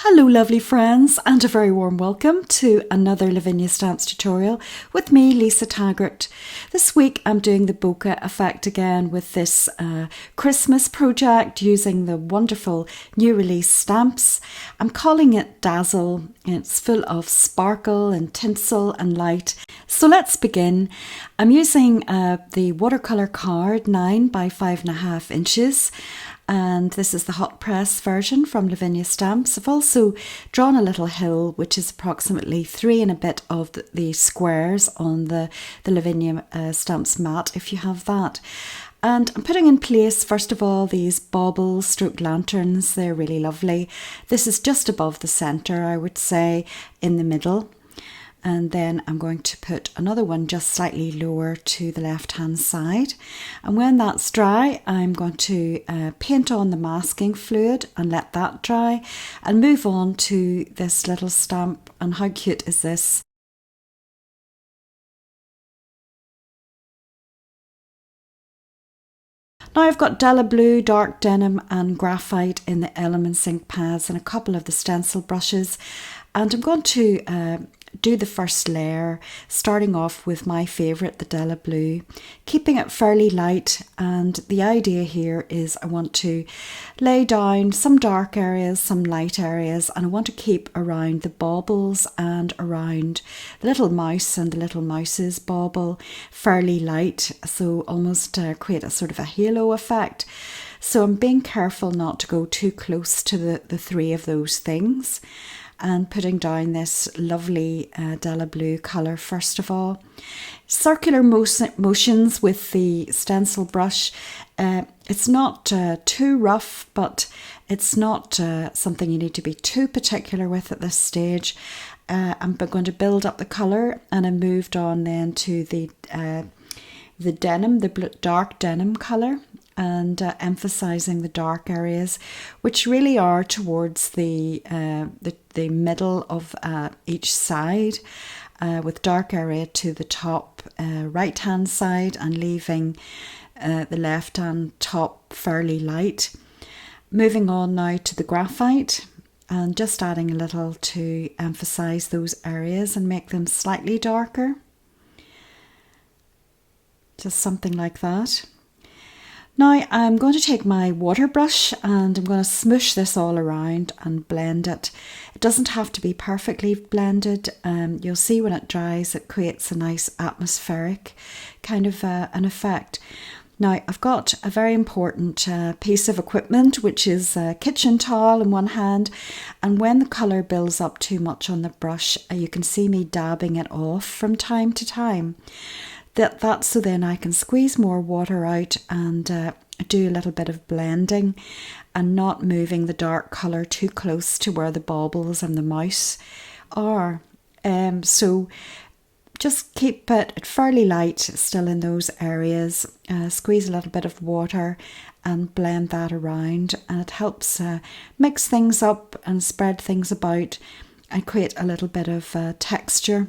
Hello lovely friends, and a very warm welcome to another Lavinia Stamps tutorial with me, Lisa Taggart. This week I'm doing the Bokeh Effect again with this Christmas project using the wonderful new release stamps. I'm calling it Dazzle and it's full of sparkle and tinsel and light. So let's begin. I'm using the watercolour card 9 by 5.5 inches. And this is the hot press version from Lavinia Stamps. I've also drawn a little hill which is approximately 3 and a bit of the squares on the Lavinia Stamps mat if you have that. And I'm putting in place first of all these baubles stroke lanterns. They're really lovely. This is just above the centre, I would say, in the middle. And then I'm going to put another one just slightly lower to the left hand side. And when that's dry, I'm going to paint on the masking fluid and let that dry and move on to this little stamp. And how cute is this? Now I've got Della Blue, dark denim and graphite in the Elements ink pads and a couple of the stencil brushes. And I'm going to do the first layer, starting off with my favourite, the Della Blue, keeping it fairly light. And the idea here is I want to lay down some dark areas, some light areas, and I want to keep around the baubles and around the little mouse and the little mouse's bauble fairly light, so almost create a sort of a halo effect. So I'm being careful not to go too close to the three of those things. And putting down this lovely Della Blue colour first of all. Circular motions with the stencil brush. It's not too rough, but it's not something you need to be too particular with at this stage. I'm going to build up the colour, and I moved on then to the denim, the dark denim colour, and emphasising the dark areas, which really are towards the middle of each side, with dark area to the top right hand side and leaving the left hand top fairly light. Moving on now to the graphite and just adding a little to emphasise those areas and make them slightly darker. Just something like that. Now I'm going to take my water brush and I'm going to smoosh this all around and blend it. It doesn't have to be perfectly blended. You'll see when it dries it creates a nice atmospheric kind of an effect. Now I've got a very important piece of equipment, which is a kitchen towel in one hand, and when the colour builds up too much on the brush you can see me dabbing it off from time to time. That's so then I can squeeze more water out and do a little bit of blending and not moving the dark colour too close to where the baubles and the mouse are. So just keep it fairly light still in those areas. Squeeze a little bit of water and blend that around, and it helps mix things up and spread things about and create a little bit of texture.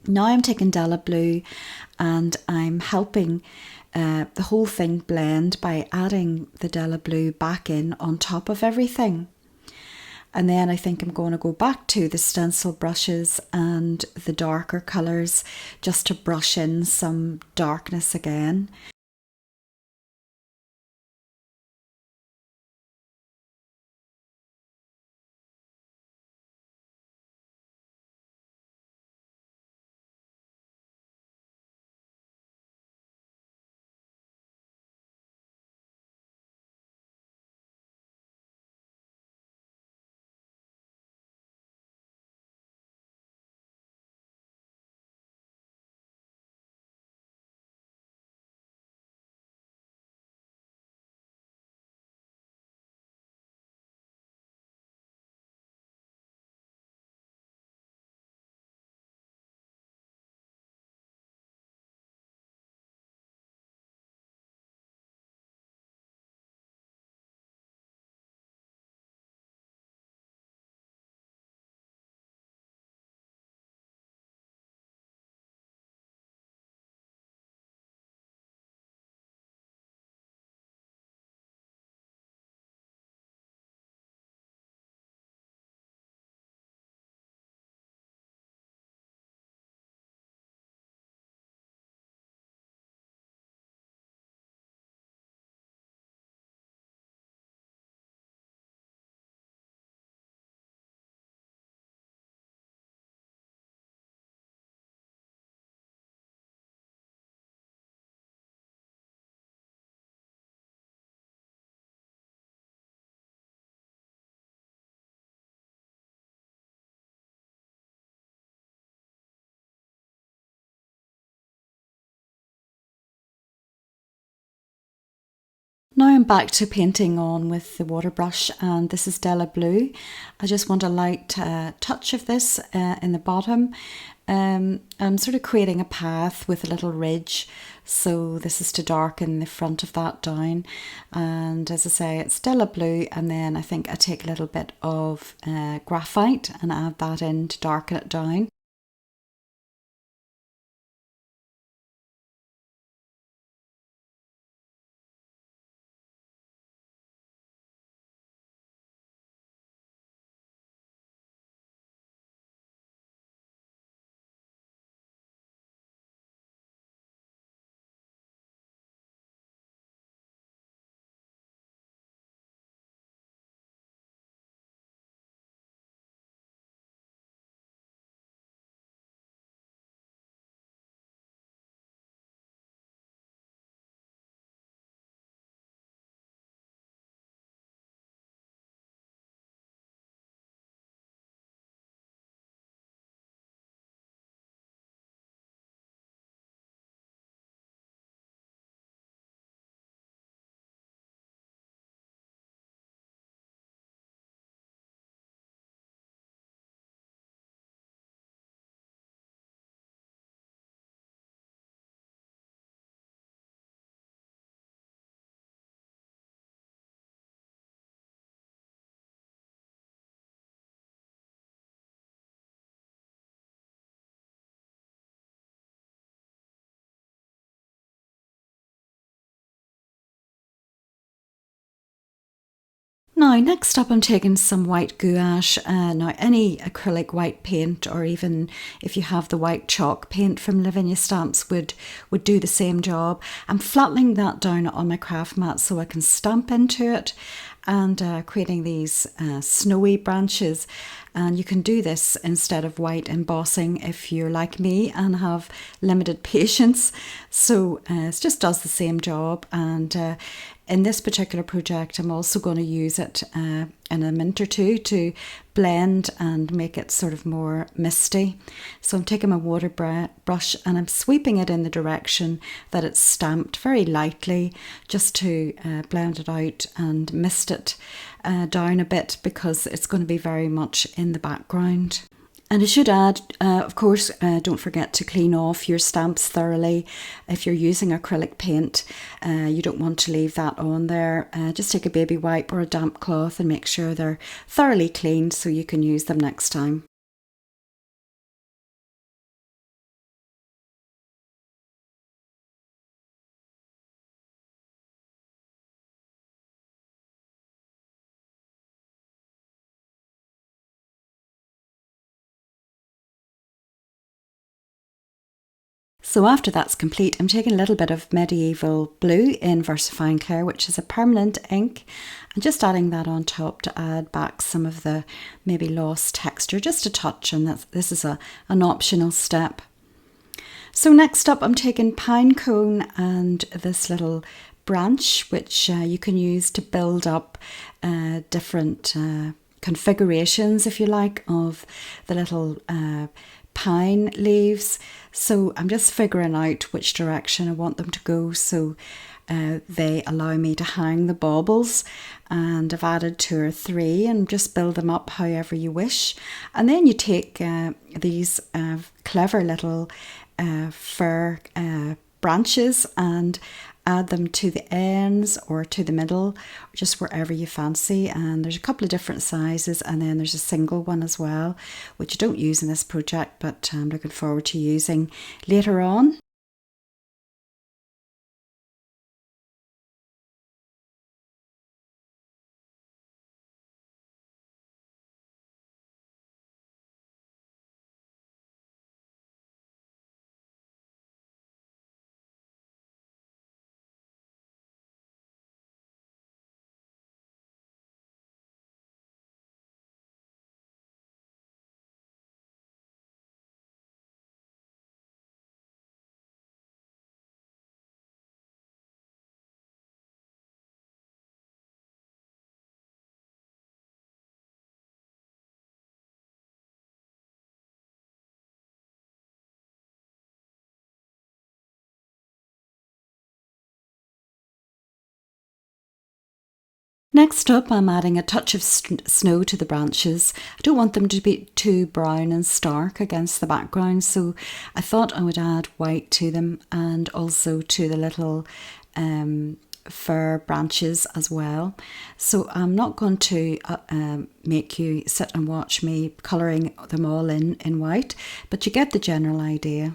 Now I'm taking Della Blue and I'm helping the whole thing blend by adding the Della Blue back in on top of everything. And then I think I'm going to go back to the stencil brushes and the darker colours just to brush in some darkness again. Now I'm back to painting on with the water brush, and this is Della Blue. I just want a light touch of this in the bottom. I'm sort of creating a path with a little ridge, so this is to darken the front of that down. And as I say, it's Della Blue, and then I think I take a little bit of graphite and add that in to darken it down. Now, next up, I'm taking some white gouache. Now, any acrylic white paint, or even if you have the white chalk paint from Lavinia Stamps, would do the same job. I'm flattening that down on my craft mat so I can stamp into it, and creating these snowy branches. And you can do this instead of white embossing if you're like me and have limited patience. So it just does the same job. And in this particular project, I'm also going to use it in a mint or two to blend and make it sort of more misty. So I'm taking my water brush and I'm sweeping it in the direction that it's stamped very lightly, just to blend it out and mist it down a bit, because it's going to be very much in the background. And I should add, of course, don't forget to clean off your stamps thoroughly. If you're using acrylic paint, you don't want to leave that on there. Just take a baby wipe or a damp cloth and make sure they're thoroughly cleaned so you can use them next time. So after that's complete, I'm taking a little bit of medieval blue in VersaFine Clear, which is a permanent ink, and just adding that on top to add back some of the maybe lost texture, just a touch, and this is an optional step. So next up, I'm taking pine cone and this little branch, which you can use to build up different configurations, if you like, of the little pine leaves. So I'm just figuring out which direction I want them to go, so they allow me to hang the baubles, and I've added 2 or 3 and just build them up however you wish. And then you take these clever little fir branches and add them to the ends or to the middle, just wherever you fancy. And there's a couple of different sizes, and then there's a single one as well, which I don't use in this project, but I'm looking forward to using later on. Next up, I'm adding a touch of snow to the branches. I don't want them to be too brown and stark against the background, so I thought I would add white to them and also to the little fir branches as well. So I'm not going to make you sit and watch me colouring them all in white, but you get the general idea.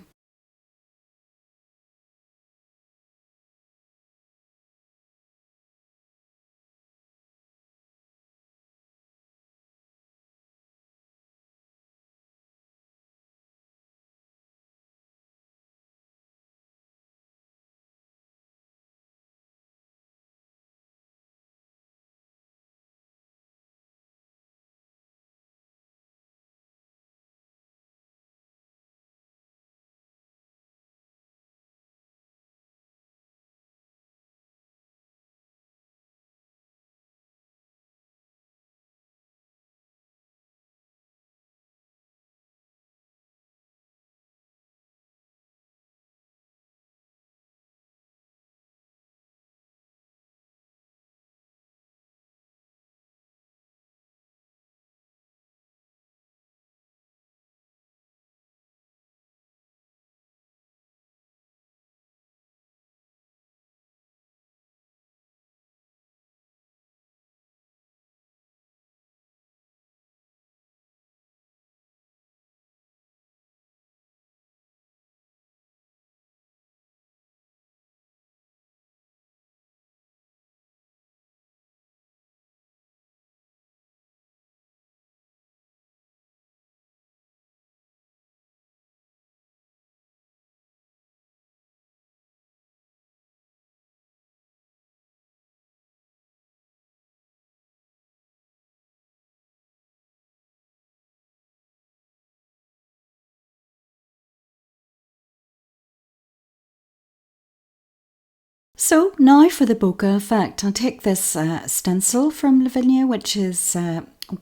So now for the bokeh effect. I'll take this stencil from Lavinia, which is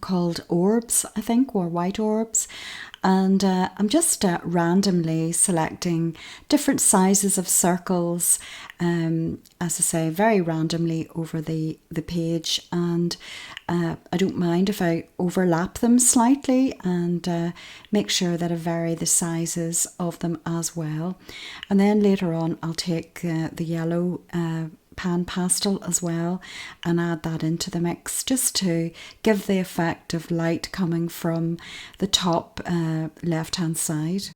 called Orbs, I think, or White Orbs. And I'm just randomly selecting different sizes of circles, as I say, very randomly over the page. And I don't mind if I overlap them slightly and make sure that I vary the sizes of them as well. And then later on, I'll take the yellow pan pastel as well and add that into the mix just to give the effect of light coming from the top left hand side.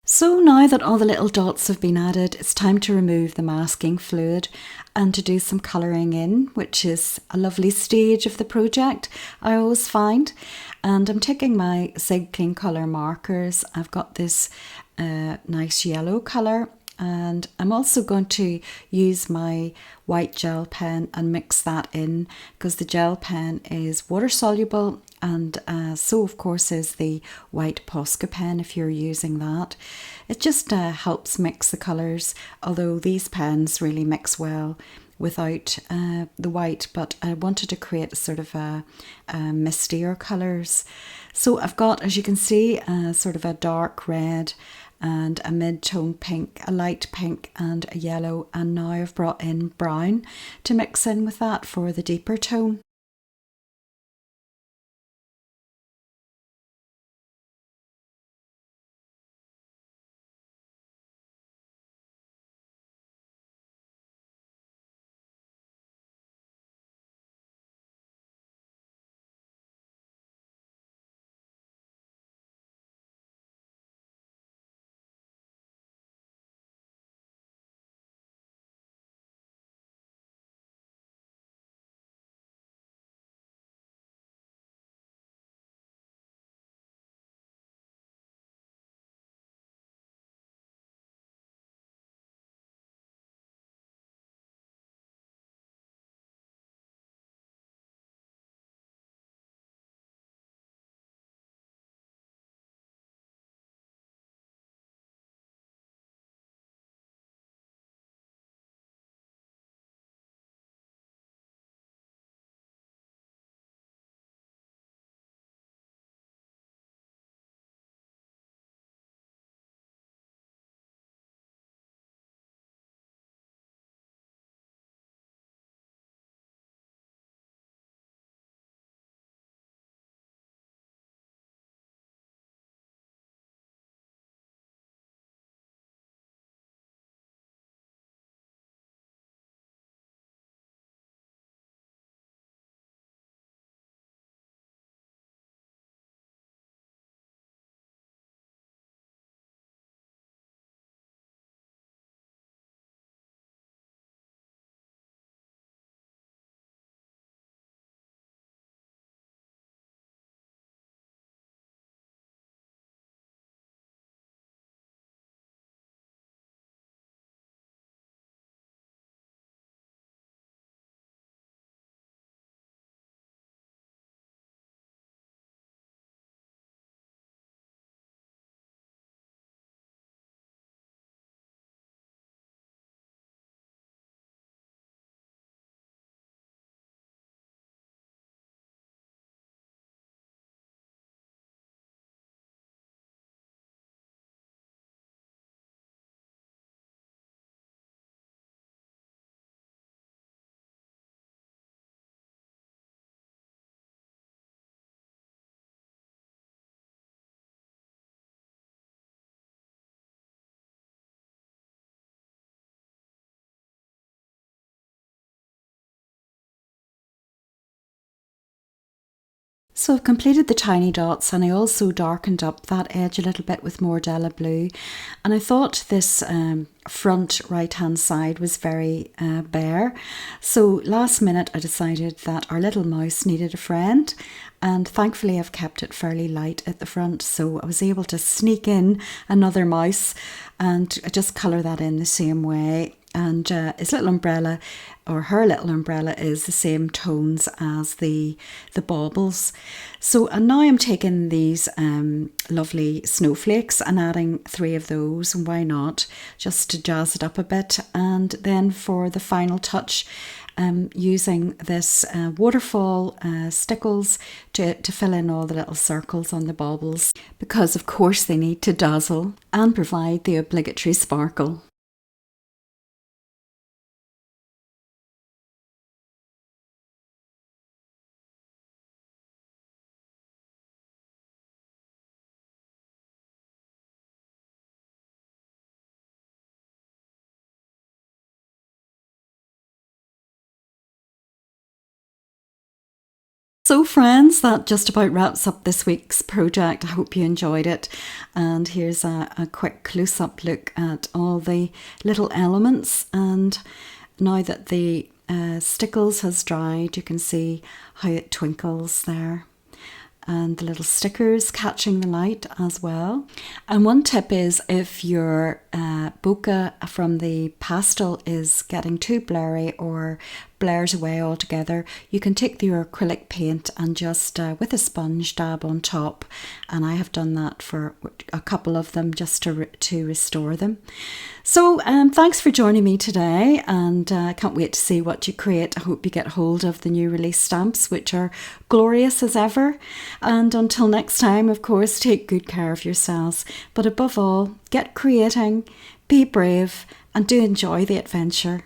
So now that all the little dots have been added, it's time to remove the masking fluid and to do some colouring in, which is a lovely stage of the project, I always find. And I'm taking my Zig Clean Colour markers. I've got this nice yellow colour, and I'm also going to use my white gel pen and mix that in because the gel pen is water soluble, and so of course is the white Posca pen if you're using that. It just helps mix the colours, although these pens really mix well without the white, but I wanted to create sort of a mistier colours. So I've got, as you can see, sort of a dark red and a mid-tone pink, a light pink and a yellow, and now I've brought in brown to mix in with that for the deeper tone. So I've completed the tiny dots, and I also darkened up that edge a little bit with more Della Blue, and I thought this front right hand side was very bare, so last minute I decided that our little mouse needed a friend, and thankfully I've kept it fairly light at the front, so I was able to sneak in another mouse and just colour that in the same way. And his little umbrella, or her little umbrella, is the same tones as the baubles. So, and now I'm taking these lovely snowflakes and adding 3 of those, and why not, just to jazz it up a bit. And then for the final touch, using this waterfall stickles to fill in all the little circles on the baubles, because of course they need to dazzle and provide the obligatory sparkle. So friends, that just about wraps up this week's project. I hope you enjoyed it. And here's a quick close-up look at all the little elements. And now that the stickles has dried, you can see how it twinkles there. And the little stickers catching the light as well. And one tip is, if your bokeh from the pastel is getting too blurry or blurs away altogether, you can take your acrylic paint and just with a sponge dab on top, and I have done that for a couple of them just to restore them. So thanks for joining me today, and I can't wait to see what you create. I hope you get hold of the new release stamps, which are glorious as ever. And until next time, of course, take good care of yourselves, but above all, get creating, be brave, and do enjoy the adventure.